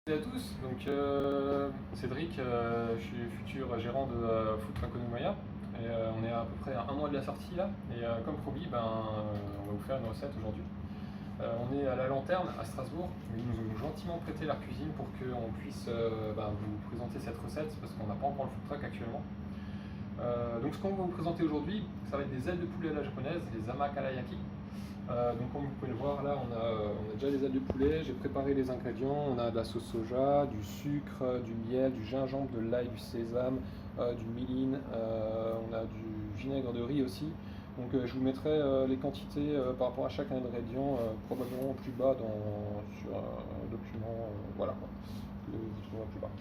Salut à tous, donc Cédric, je suis futur gérant de Food Truck Maya et on est à peu près à un mois de la sortie là et comme promis on va vous faire une recette aujourd'hui. On est à la Lanterne à Strasbourg, ils nous ont gentiment prêté leur cuisine pour qu'on puisse vous présenter cette recette parce qu'on n'a pas encore le food truck actuellement. Donc ce qu'on va vous présenter aujourd'hui, ça va être des ailes de poulet à la japonaise, les amakarayaki. Donc comme vous pouvez le voir là, on a déjà les ailes de poulet, j'ai préparé les ingrédients, on a de la sauce soja, du sucre, du miel, du gingembre, de l'ail, du sésame, du miline, on a du vinaigre de riz aussi. Donc je vous mettrai les quantités par rapport à chaque ingrédient probablement plus bas sur un document, voilà quoi, que vous trouverez plus bas.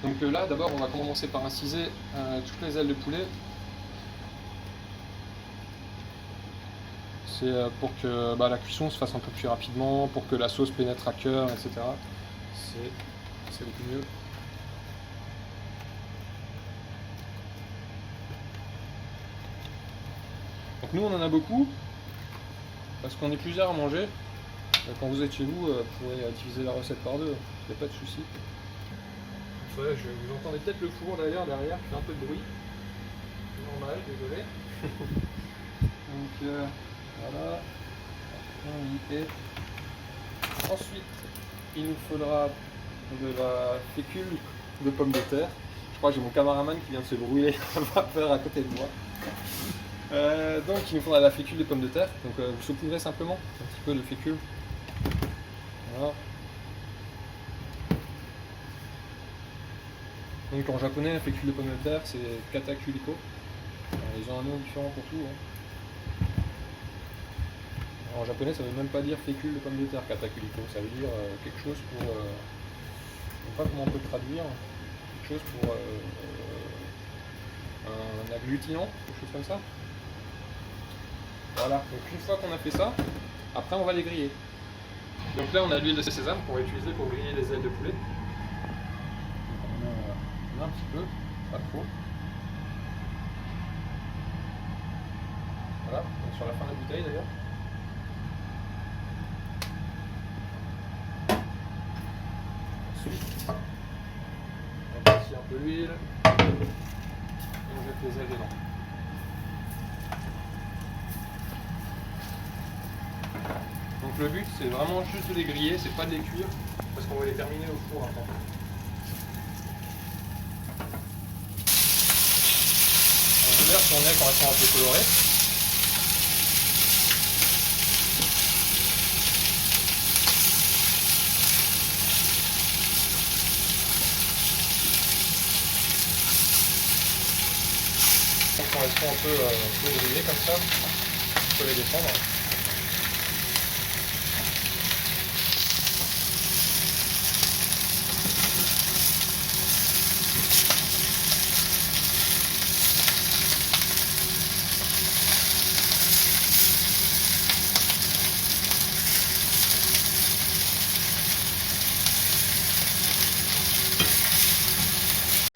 Donc là d'abord on va commencer par inciser toutes les ailes de poulet. C'est pour que la cuisson se fasse un peu plus rapidement, pour que la sauce pénètre à cœur, etc. C'est beaucoup mieux. Donc nous on en a beaucoup, parce qu'on est plusieurs à manger. Quand vous êtes chez vous, vous pourrez diviser la recette par deux, il n'y a pas de souci. Ouais, vous entendez peut-être le four d'ailleurs derrière, il fait un peu de bruit. C'est normal, désolé. Donc voilà, on y est. Ensuite, il nous faudra de la fécule de pommes de terre. Je crois que j'ai mon cameraman qui vient de se brûler la vapeur à côté de moi. Donc il nous faudra de la fécule de pommes de terre. Donc vous saupoudrez simplement un petit peu de fécule. Voilà. Donc en japonais, la fécule de pommes de terre c'est katakuriko. Ils ont un nom différent pour tout. En japonais, ça veut même pas dire fécule de pommes de terre, katakuriko. Ça veut dire quelque chose pour. Je ne sais pas comment on peut le traduire. Quelque chose pour un agglutinant, quelque chose comme ça. Voilà. Donc une fois qu'on a fait ça, après on va les griller. Donc là, on a l'huile de sésame qu'on va utiliser pour griller les ailes de poulet. On a un petit peu, pas trop. Voilà. Donc sur la fin de la bouteille d'ailleurs. Ensuite, on passer un peu l'huile et on jette les ailes dedans. Donc le but c'est vraiment juste de les griller, c'est pas de les cuire, parce qu'on va les terminer au four après. On veut les retourner quand elles sont un peu colorées. Quand elles sont un peu grillées comme ça, on peut les descendre.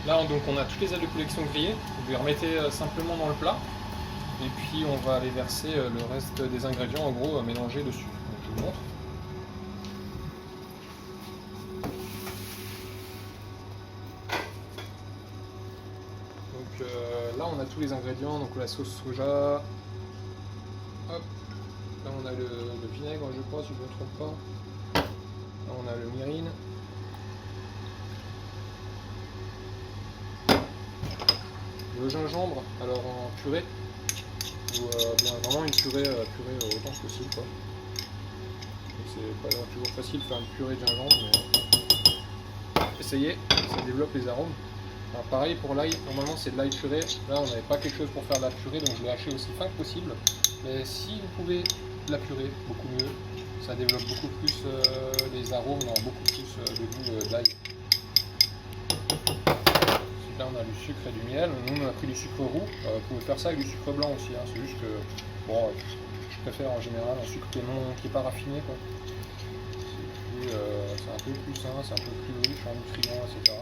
Là donc on a toutes les ailes de poulet qui sont grillées, vous les remettez simplement dans le plat et puis on va aller verser le reste des ingrédients en gros mélangés dessus. Donc, je vous montre. Donc là on a tous les ingrédients, donc la sauce soja, hop, là on a le vinaigre je crois si je ne me trompe pas, là on a le mirin. Le gingembre, alors en purée, ou bien vraiment une purée autant que possible quoi. C'est pas toujours facile de faire une purée de gingembre, mais essayez, ça développe les arômes. Alors pareil pour l'ail, normalement c'est de l'ail puré, là on n'avait pas quelque chose pour faire de la purée donc je l'ai haché aussi fin que possible. Mais si vous pouvez de la purée, beaucoup mieux, ça développe beaucoup plus les arômes, beaucoup plus de goût d'ail. Là on a du sucre et du miel, nous on a pris du sucre roux, vous pouvez faire ça avec du sucre blanc aussi, c'est juste que bon, je préfère en général un sucre qui n'est pas raffiné quoi. C'est un peu plus sain, c'est un peu plus riche en nutriments, etc.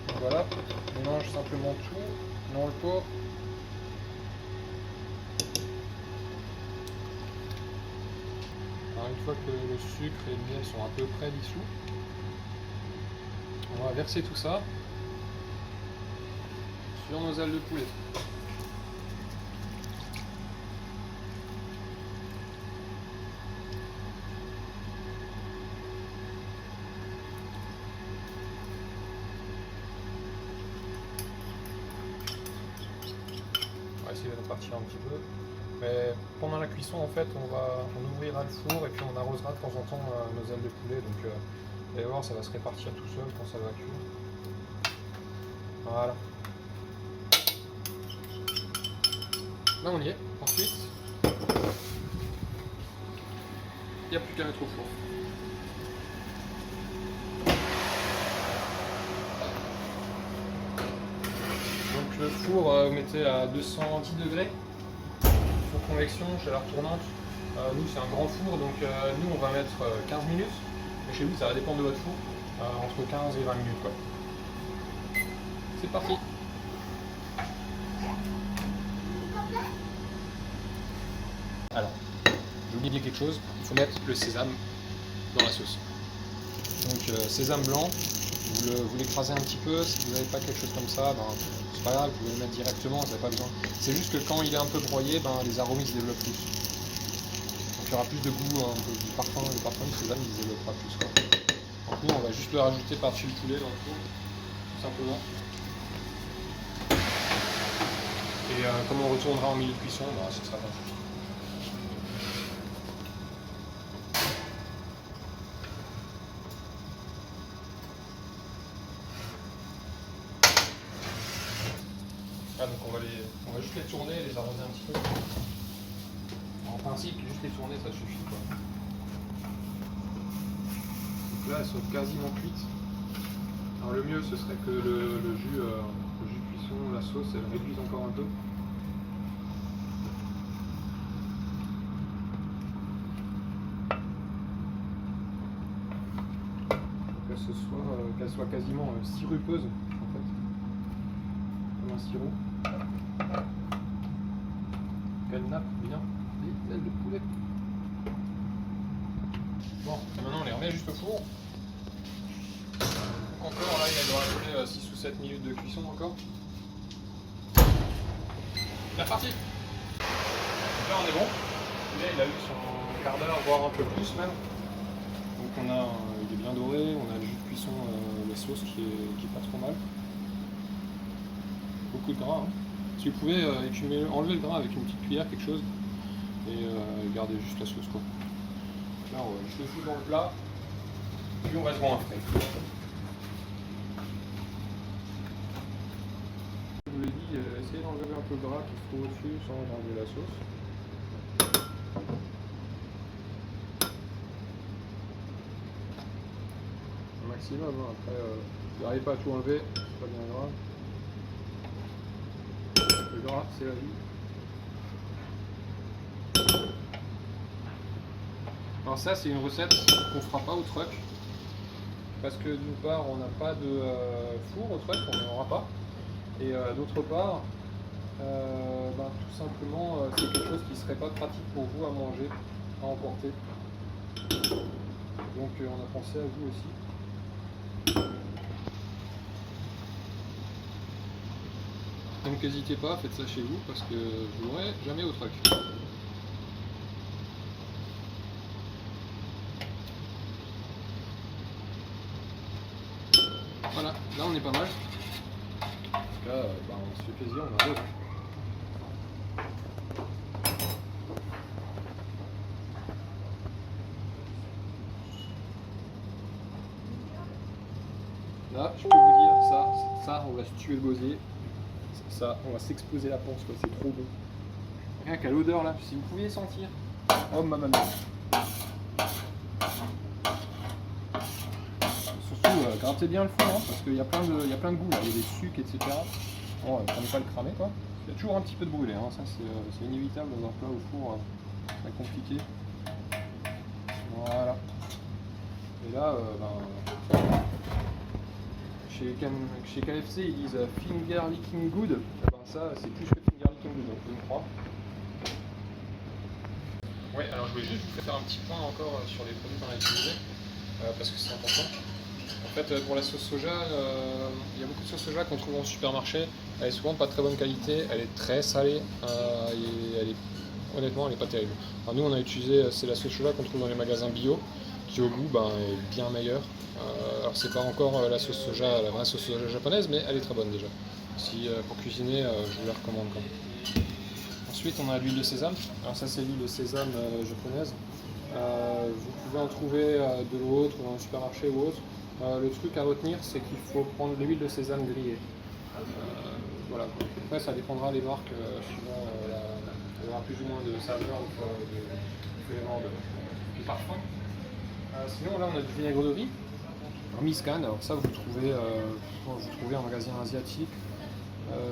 Donc voilà, on mélange simplement tout dans le pot. une fois que le sucre et le miel sont à peu près dissous, on va verser tout ça sur nos ailes de poulet. On va essayer de répartir un petit peu. Mais pendant la cuisson, en fait, on ouvrira le four et puis on arrosera de temps en temps nos ailes de poulet. Donc, vous allez voir, ça va se répartir tout seul quand ça va cuire. Voilà. Là, on y est. Ensuite, il n'y a plus qu'à mettre au four. Donc, le four, vous mettez à 210 degrés. Convection, chaleur tournante. Nous c'est un grand four, donc nous on va mettre 15 minutes, mais chez vous ça va dépendre de votre four, entre 15 et 20 minutes quoi. C'est parti. Alors, j'ai oublié quelque chose, il faut mettre le sésame dans la sauce. Donc sésame blanc, vous l'écrasez un petit peu, si vous n'avez pas quelque chose comme ça, ben, c'est pas grave, vous pouvez le mettre directement, vous n'avez pas besoin. C'est juste que quand il est un peu broyé, ben, les arômes ils se développent plus. Donc il y aura plus de goût, un peu du parfum, le parfum du sésame il se développera plus. Quoi. Donc nous on va juste le rajouter par-dessus le poulet dans le four, tout simplement. Et comme on retournera en milieu de cuisson, ben, ce sera parti. Ah, donc on va juste les tourner et les arroser un petit peu. En principe, juste les tourner, ça suffit quoi. Donc là, elles sont quasiment cuites. Alors le mieux, ce serait que le jus de cuisson, la sauce, elle réduise encore un peu. Pour qu'elle soit quasiment sirupeuse en fait. Comme un sirop. Qu'elle nappe bien les ailes de poulet. Bon, et maintenant on les remet juste au four. Encore là, il doit rajouter 6 ou 7 minutes de cuisson encore. C'est parti. Donc là on est bon. Là il a eu son quart d'heure, voire un peu plus même. Donc il est bien doré, on a le jus de cuisson, la sauce qui est pas trop mal. Beaucoup de gras. Hein. Si vous pouvez enlever le gras avec une petite cuillère, quelque chose, et garder juste la sauce quoi. Là on va juste le foutre dans le plat, puis on va se rendre après. Je vous l'ai dit, essayez d'enlever un peu le gras qui se trouve au-dessus sans enlever la sauce. Un maximum, hein. Après, si vous n'arrivez pas à tout enlever, c'est pas bien grave. Le gras, c'est la vie. Alors ça, c'est une recette qu'on ne fera pas au truck. Parce que d'une part, on n'a pas de four au truck, on n'en aura pas. Et d'autre part, tout simplement, c'est quelque chose qui ne serait pas pratique pour vous à manger, à emporter. Donc on a pensé à vous aussi. Donc n'hésitez pas, faites ça chez vous parce que vous l'aurez jamais au truck. Voilà, là on est pas mal. En tout cas, on se fait plaisir, on arrose. Là, je peux vous dire, ça, on va se tuer le gosier. Ça, on va s'exploser la panse, quoi, c'est trop bon. Rien qu'à l'odeur là, si vous pouviez sentir. Oh maman. Surtout, grattez bien le fond, hein, parce qu'il y a plein de goûts là, il y a des sucres, etc. Bon, prenez pas le cramer quoi. Il y a toujours un petit peu de brûlé, hein. Ça c'est inévitable dans un plat au four, très compliqué. Voilà. Et là, chez KFC ils disent finger licking good. Et ben ça c'est plus que finger licking good, donc je me crois. Ouais, alors je voulais juste vous faire un petit point encore sur les produits qu'on a utilisés, parce que c'est important. En fait, pour la sauce soja, il y a beaucoup de sauce soja qu'on trouve en supermarché. Elle est souvent de pas très bonne qualité, elle est très salée, et honnêtement, elle n'est pas terrible. Alors nous, on a utilisé, c'est la sauce soja qu'on trouve dans les magasins bio, qui au goût est bien meilleure. Alors c'est pas encore la sauce soja, la vraie sauce soja japonaise, mais elle est très bonne déjà. Si pour cuisiner, je vous la recommande quand même. Ensuite, on a l'huile de sésame. Alors ça, c'est l'huile de sésame japonaise. Vous pouvez en trouver de l'autre dans le supermarché ou autre. Le truc à retenir, c'est qu'il faut prendre l'huile de sésame grillée. Voilà. Après, ça dépendra des marques, suivant il y aura plus ou moins de saveur ou d'éléments de parfum. Sinon, là, on a du vinaigre de riz. En Miscan, alors ça, vous trouvez en magasin asiatique.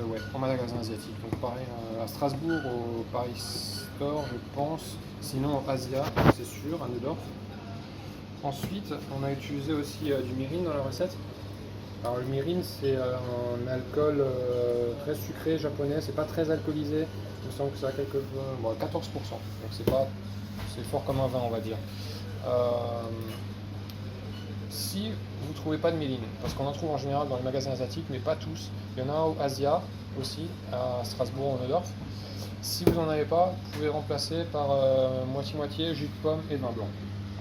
Ouais, en magasin asiatique. Donc pareil à Strasbourg, au Paris Store, je pense. Sinon en Asia, c'est sûr, à Neudorf. Ensuite, on a utilisé aussi du mirin dans la recette. Alors le mirin, c'est un alcool très sucré japonais, c'est pas très alcoolisé. Il me semble que ça a 14%. Donc c'est fort comme un vin, on va dire. Si vous ne trouvez pas de méline, parce qu'on en trouve en général dans les magasins asiatiques, mais pas tous, il y en a au Asia aussi, à Strasbourg, au Neudorf. Si vous n'en avez pas, vous pouvez remplacer par moitié-moitié jus de pomme et vin blanc.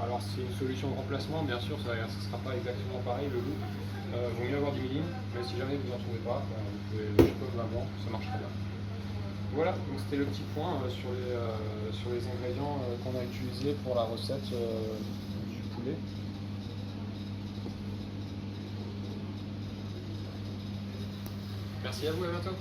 Alors c'est une solution de remplacement, bien sûr, ça ne sera pas exactement pareil, le goût. Vaut mieux avoir du méline, mais si jamais vous n'en trouvez pas, vous pouvez le jus de pomme, vin blanc, ça marche très bien. Voilà, donc c'était le petit point sur les ingrédients qu'on a utilisés pour la recette du poulet. Merci à vous, à bientôt.